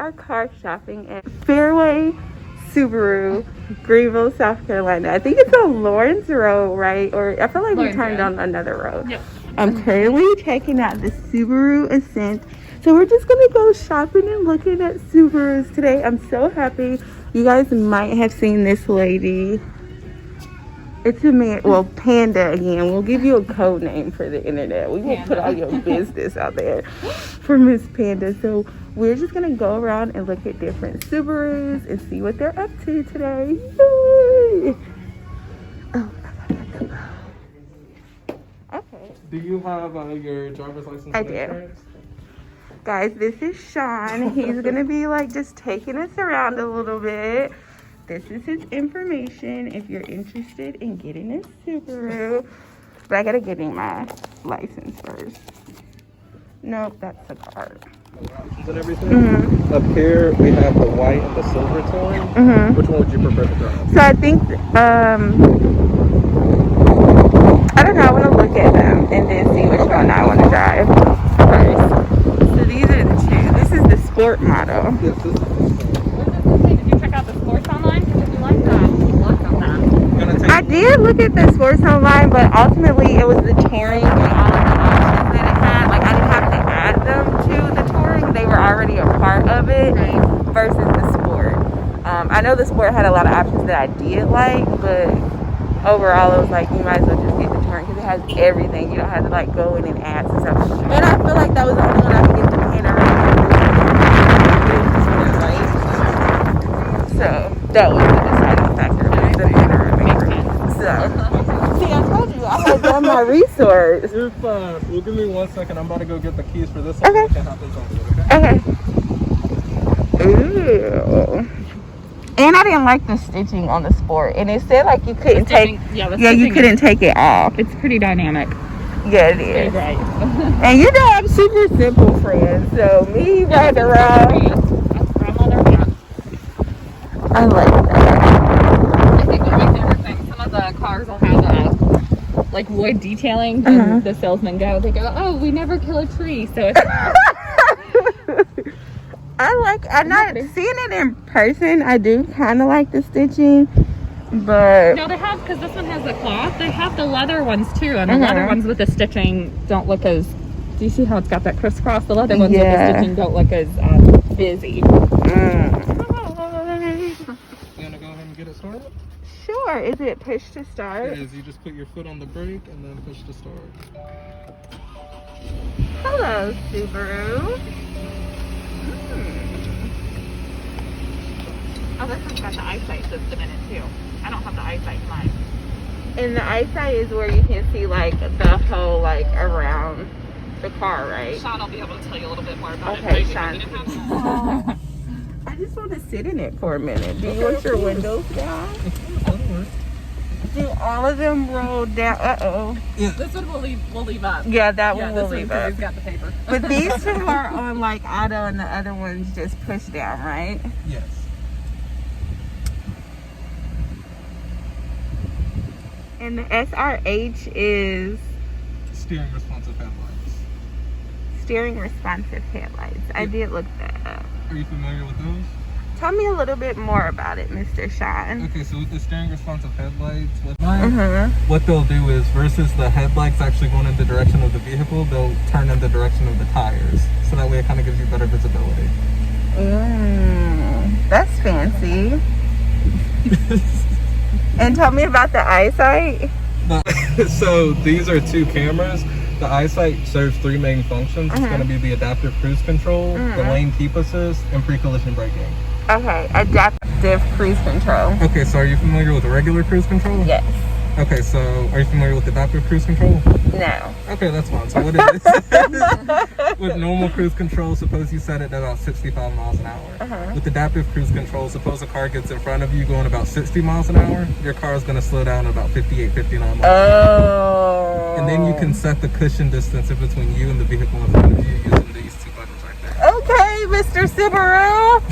are car shopping at Fairway Subaru, Greenville, South Carolina. I think it's on Lawrence Road, right? Or I feel like we turned on another road. Yep. I'm currently checking out the Subaru Ascent. So we're just gonna go shopping and looking at Subarus today. I'm so happy. You guys might have seen this lady. It's a man, well, Panda again. We'll give you a code name for the internet. We won't put all your business out there for Miss Panda. So we're just gonna go around and look at different Subarus and see what they're up to today. Yay! Oh, okay. Do you have your driver's license? I do. Guys, this is Sean. He's gonna be like just taking us around a little bit. This is his information if you're interested in getting a Subaru. But I gotta get in my license first. Nope, that's the card. Options and everything. Up here we have the white and the silver touring. Which one would you prefer to drive? So I think I don't know, I want to look at them and then see which one I want to drive first. So these are the two. This is the sport model. Yes, this is Did you check out the sports online? Because if you like that, you look on that. I did look at the sports online, but ultimately it was the touring and all of the options that it had. Like I didn't have to add them to the touring. They were already a part of it versus the sport. I know the sport had a lot of options that I did like, but overall it was like you might as well just get the touring because it has everything. You don't have to like go in and add some stuff. And I feel like that was the only one I could get the panoramic. So that was the deciding factor, was the panoramic. So see, I told you I had done my research. You're fine. Well, give me 1 second. I'm about to go get the keys for this one. Okay. Okay. Ooh. And I didn't like the stitching on the sport, and it said like you couldn't take. You couldn't take it off. It's pretty dynamic. Yeah, it is. Right. And you know I'm super simple, friend. So me riding around. I like that. I think one of my favorite things. Some of the cars will have like wood detailing, and the salesmen they go, "Oh, we never kill a tree." So it's. I'm not seeing it in person. I do kind of like the stitching, but no, they have, because this one has the cloth. They have the leather ones too, and the leather ones with the stitching don't look as. Do you see how it's got that crisscross? The leather ones with the stitching don't look as busy. You wanna go ahead and get it started? Sure. Is it push to start? It is. You just put your foot on the brake and then push to start. Hello, Subaru. Oh, this one's got the eyesight system in it too. I don't have the eyesight in mine. And the eyesight is where you can see like the whole like around the car, right? Sean will be able to tell you a little bit more about it. Okay, Sean. I just want to sit in it for a minute. Do you want your windows down? Do all of them roll down? Uh-oh. Yeah. This one we'll leave up. Yeah, that one we'll leave up. He's got the paper. But these two are on like auto and the other one's just push down, right? Yes. And the SRH is Steering responsive headlights. steering responsive headlights. I did look that up. Are you familiar with those? Tell me a little bit more about it, Mr. Sean. Okay, so with the steering responsive headlights, what they'll do is versus the headlights actually going in the direction of the vehicle, they'll turn in the direction of the tires. So that way it kind of gives you better visibility. That's fancy. And tell me about the eyesight. So these are two cameras. The eyesight serves three main functions. It's going to be the adaptive cruise control, the lane keep assist, and pre-collision braking. Okay, adaptive cruise control. Okay, so are you familiar with regular cruise control? Yes. Okay, so are you familiar with adaptive cruise control? No. Okay, that's fine. So what it is, with normal cruise control, suppose you set it at about 65 miles an hour. With adaptive cruise control, suppose a car gets in front of you going about 60 miles an hour, your car is going to slow down at about 58, 59 miles an hour. And then you can set the cushion distance in between you and the vehicle in front of you using these two buttons right there. Okay, Mr. Subaru.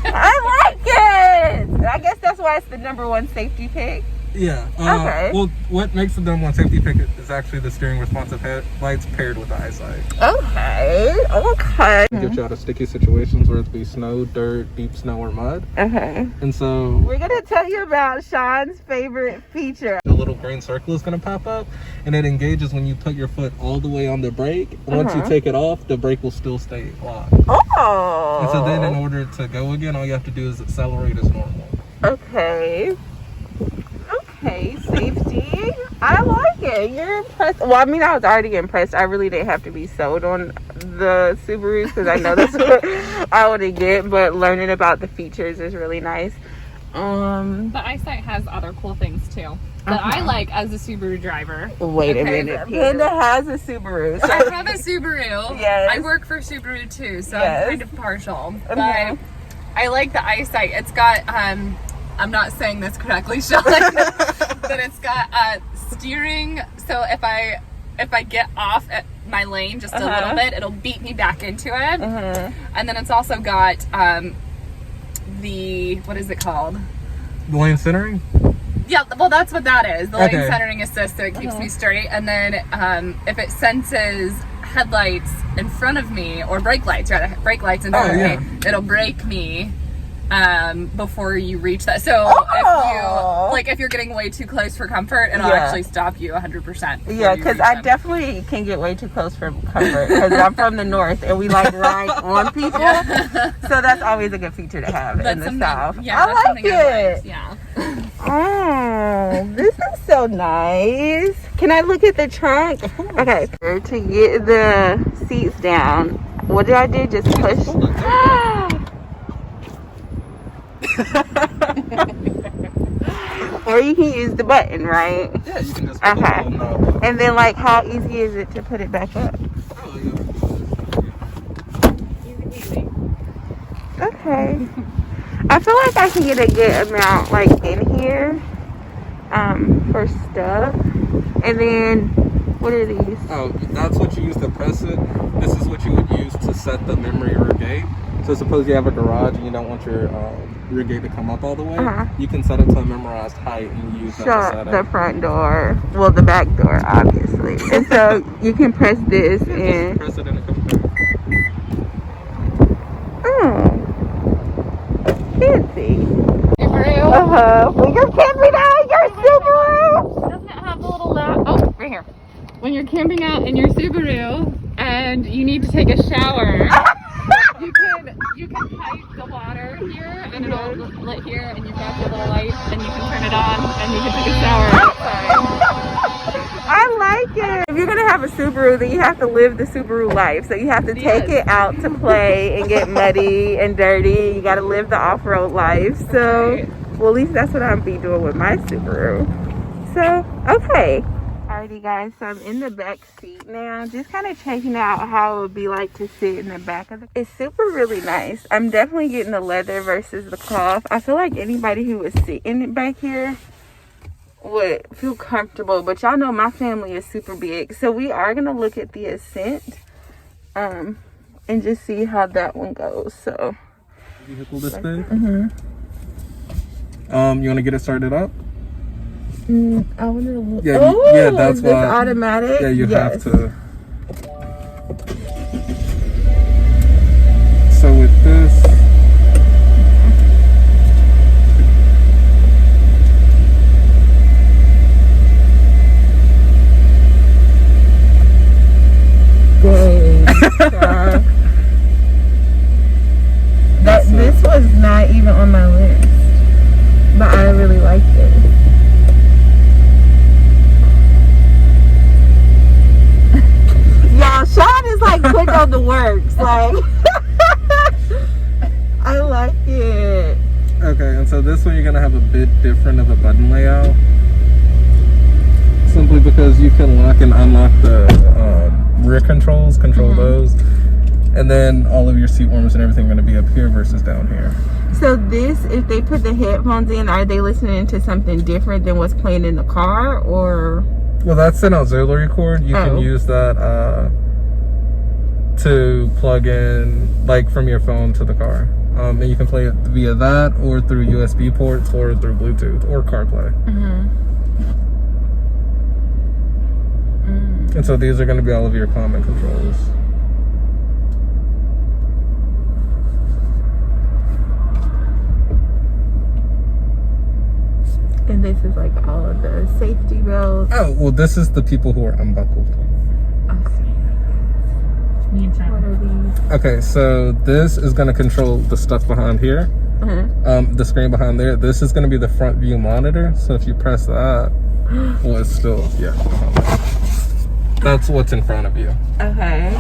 I like it. I guess that's why it's the #1 safety pick. Yeah. Okay. Well, what makes the number one safety pick is actually the steering responsive headlights paired with the eyesight. Okay. It gets you out of sticky situations, whether it be snow, dirt, deep snow, or mud. Okay. And so We're gonna tell you about Sean's favorite feature. the little green circle is going to pop up, and it engages when you put your foot all the way on the brake. And once you take it off, the brake will still stay locked. Oh. And so then in order to go again, all you have to do is accelerate as normal. Okay. Okay, safety. I like it. You're impressed. Well, I mean, I was already impressed. I really didn't have to be sold on the Subarus because I know that's what I want to get. But learning about the features is really nice. The eyesight has other cool things too that I like as a Subaru driver. Wait a minute. Panda has a Subaru. So I have a Subaru. Yes. I work for Subaru too, so Yes. I'm kind of partial. But Okay. I like the eyesight. It's got I'm not saying this correctly, Sean, but it's got steering. So if I get off at my lane just a little bit, it'll beat me back into it. And then it's also got the, what is it called? The lane centering? Yeah, well, that's what that is. The lane Okay. centering assist, so it keeps me straight. And then if it senses headlights in front of me, or brake lights in front of me, it'll brake me before you reach that. So if you're getting way too close for comfort, it'll actually stop you 100%. yeah, because I definitely can get way too close for comfort because I'm from the north and we like ride on people. So that's always a good feature to have in the south. Yeah, I like it. Yeah. Oh, this is so nice. Can I look at the trunk? Okay. To get the seats down, what do I do? Just push? Or you can use the button, right? Yeah, you can just put the little knob. And then, like, how easy is it to put it back up? Okay. I feel like I can get a good amount, like, in here for stuff. And then, what are these? Oh, that's what you use to press it. This is what you would use to set the memory rear gate. So suppose you have a garage and you don't want your rear gate to come up all the way. You can set it to a memorized height and use that to set Shut it. the front door. Well, the back door, obviously. And so you can press this and... Press it and it comes back. Oh. Fancy. Subaru. When you're camping out, your Subaru. Doesn't it have the little latch? Oh, right here. When you're camping out in your Subaru and you need to take a shower, you can pipe the water here and it'll lit here, and you've got your little light and you can turn it on and you can take a shower outside. I like it. If you're gonna have a Subaru, then you have to live the Subaru life. So you have to take it out to play and get muddy and dirty. You gotta live the off-road life. So, well, at least that's what I'll be doing with my Subaru. So, okay. Alrighty guys, so I'm in the back seat now, just kind of checking out how it would be like to sit in the back of the... It's super really nice. I'm definitely getting the leather versus the cloth. I feel like anybody who was sitting back here would feel comfortable, but y'all know my family is super big, so we are gonna look at the Ascent and just see how that one goes. So Vehicle this thing. You want to get it started up? I want to look. Yeah, that's this why. Automatic. Yeah, you have to. So with this. This was not even on my list, but I really liked it. Y'all, Sean is like quick on the works. Like, I like it. Okay, and so this one you're gonna have a bit different of a button layout, simply because you can lock and unlock the rear controls, control those, and then all of your seat warmers and everything are gonna be up here versus down here. So this, if they put the headphones in, are they listening to something different than what's playing in the car, or? Well, that's an auxiliary cord. You can use that to plug in, like, from your phone to the car. And you can play it via that, or through USB ports, or through Bluetooth, or CarPlay. And so these are going to be all of your climate controls. And this is like all of the safety belts. Oh, well, this is the people who are unbuckled. What are these? Okay, so this is going to control the stuff behind here. The screen behind there. This is going to be the front view monitor. So if you press that, well, it's still, yeah. That's what's in front of you. Okay.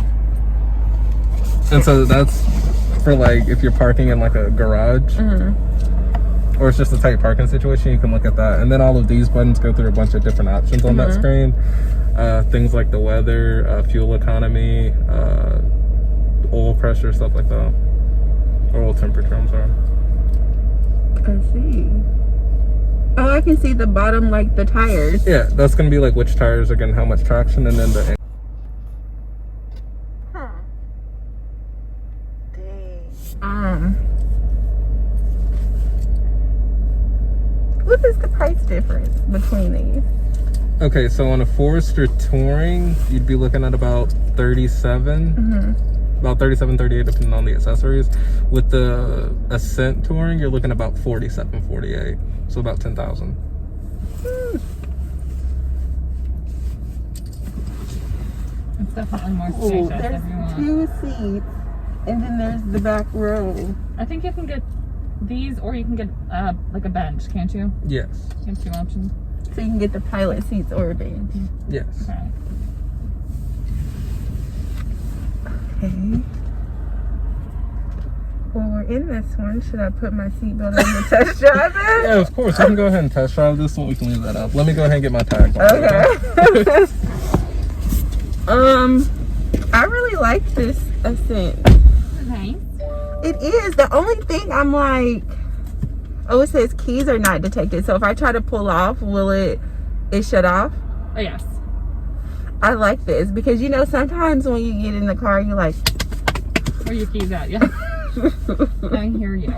And so that's for like if you're parking in like a garage. Or it's just a tight parking situation, you can look at that. And then all of these buttons go through a bunch of different options on that screen. Things like the weather, fuel economy, oil pressure, stuff like that. Or oil temperature, I'm sorry. I see. Oh, I can see the bottom, like the tires. Yeah, that's going to be like which tires are getting how much traction, and then the... Huh. Dang. What is the price difference between these? Okay, so on a Forester Touring, you'd be looking at about 37. About 37, 38, depending on the accessories. With the Ascent Touring, you're looking about 47, 48. So about 10,000. It's definitely more Oh, spacious there's if you want. 2 seats, and then there's the back row. I think you can get these, or you can get like a bench, can't you? Yes. You have 2 options. So you can get the pilot seats or a bench. Yes. Okay. Okay. Well, we're in this one. Should I put my seatbelt on the test drive it? Yeah, of course. We can go ahead and test drive this one. We can leave that up. Let me go ahead and get my tag on. Okay. I really like this Ascent. Nice. It is. The only thing I'm like, oh, it says keys are not detected. So if I try to pull off, will it shut off? Oh, yes. I like this because, you know, sometimes when you get in the car, you're like, Where your keys at? Yeah. I hear you.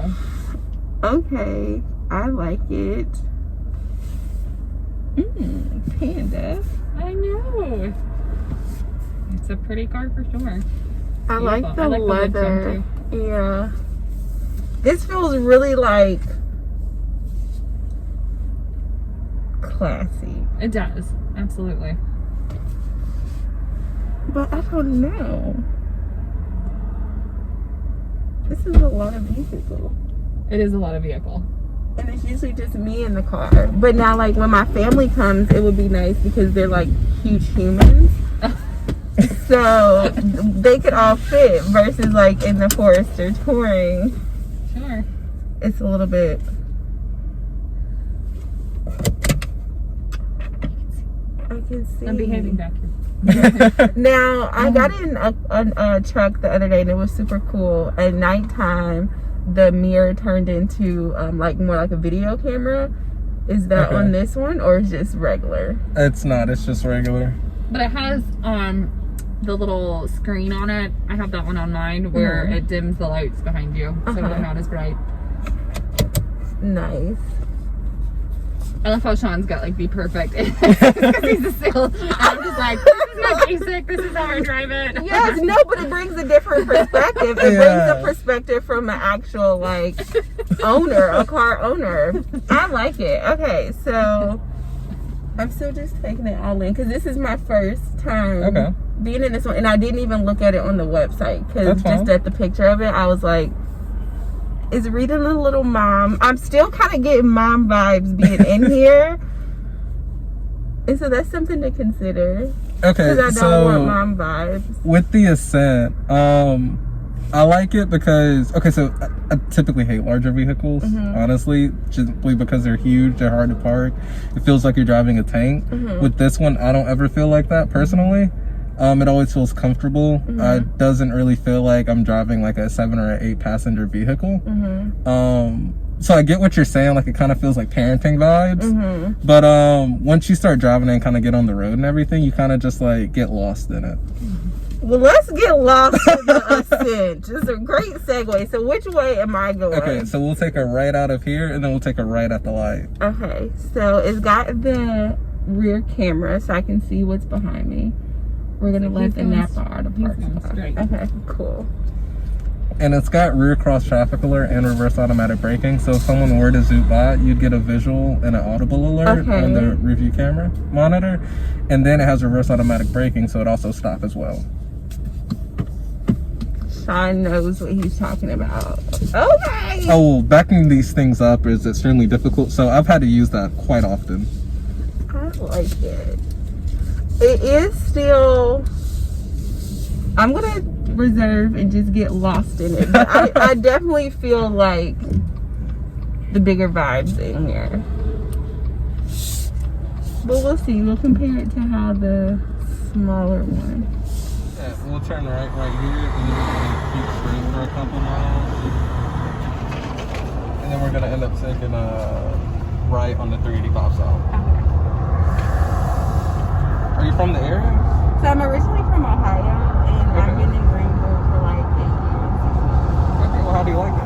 okay, I like it. Panda. I know. It's a pretty car for sure. I like the wood leather. trim, Yeah. This feels really like classy. It does. Absolutely. But I don't know. This is a lot of vehicle. It is a lot of vehicle. And it's usually just me in the car. But now, like, when my family comes, it would be nice because they're, like, huge humans. So, they could all fit versus, like, in the Forester Touring. Sure. It's a little bit... I can see. I'm behaving back here. Now, I got in a truck the other day and it was super cool. At nighttime, the mirror turned into like more like a video camera. Is that on this one or is it just regular? It's not. It's just regular. But it has the little screen on it. I have that one on mine where it dims the lights behind you, so they're not as bright. Nice. I love how Sean's got like the perfect. Because he's a sales. I'm just like, this is my basic. This is how I drive it. Yes, no, but it brings a different perspective. It brings a perspective from an actual like owner, a car owner. I like it. Okay, so I'm still just taking it all in because this is my first time being in this one, and I didn't even look at it on the website because just at the picture of it, I was like, is reading a little mom. I'm still kind of getting mom vibes being in here. And so that's something to consider. Okay, because I don't want mom vibes. With the Ascent, I like it because, okay, so I typically hate larger vehicles, honestly, simply because they're huge, they're hard to park. It feels like you're driving a tank. With this one, I don't ever feel like that personally. It always feels comfortable. It doesn't really feel like I'm driving like a 7 or an 8 passenger vehicle. So I get what you're saying, like it kind of feels like parenting vibes. But once you start driving and kind of get on the road and everything, you kind of just like get lost in it. Well, let's get lost in the Ascent. It's a great segue. So which way am I going? Okay, so we'll take a right out of here and then we'll take a right at the light. Okay, so it's got the rear camera so I can see what's behind me. We're gonna let the going Napa Auto Parts car. straight. Okay, cool. And it's got rear cross traffic alert and reverse automatic braking. So if someone were to zoom by, you'd get a visual and an audible alert on the review camera monitor. And then it has reverse automatic braking, so it also stop as well. Sean knows what he's talking about. Okay. Oh, backing these things up is extremely difficult. So I've had to use that quite often. I like it. It is still... I'm gonna reserve and just get lost in it. But I definitely feel like the bigger vibes in here. But we'll see. We'll compare it to how the smaller one. Yeah, we'll turn right here, and then we're gonna keep straight for a couple miles. And then we're gonna end up taking a right on the 385 south. Okay. Are you from the area? So I'm originally from Ohio, and I've been in Greenville for like 8 years. Okay, well, how do you like it?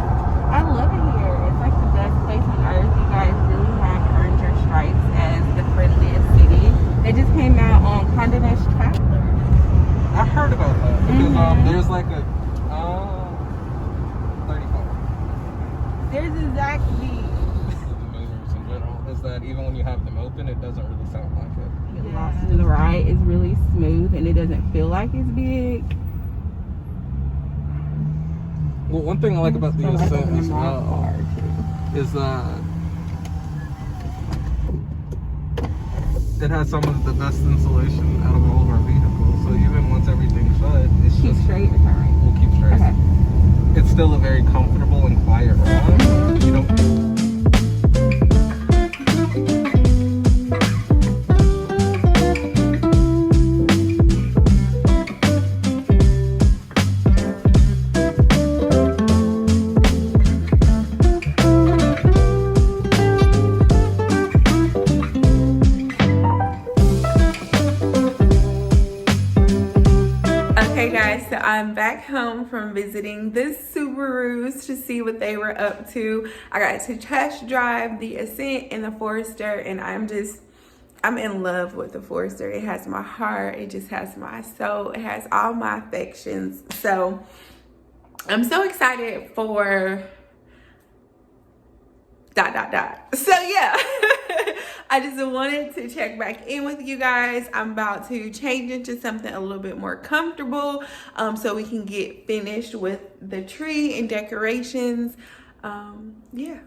I love it here. It's like the best place on earth. You guys really have earned your stripes as the friendliest city. They just came out on Untitled Chapter. I heard about that because there's like a 35. There's exactly. The movers in general is that even when you have them open, it doesn't really sound like it. Get lost in the ride. It's really smooth and it doesn't feel like it's big. Well, one thing I like about the Ascent as well is that it has some of the best insulation out of all of our vehicles. So even once everything's shut, it's Keep just straight or turn right? we'll keep straight. Okay. It's still a very comfortable and quiet ride. You don't. Okay guys, so I'm back home from visiting the Subarus to see what they were up to. I got to test drive the Ascent and the Forester, and I'm in love with the Forester. It has my heart, it just has my soul, it has all my affections. So I'm so excited for ... So yeah, I just wanted to check back in with you guys. I'm about to change into something a little bit more comfortable so we can get finished with the tree and decorations. Yeah.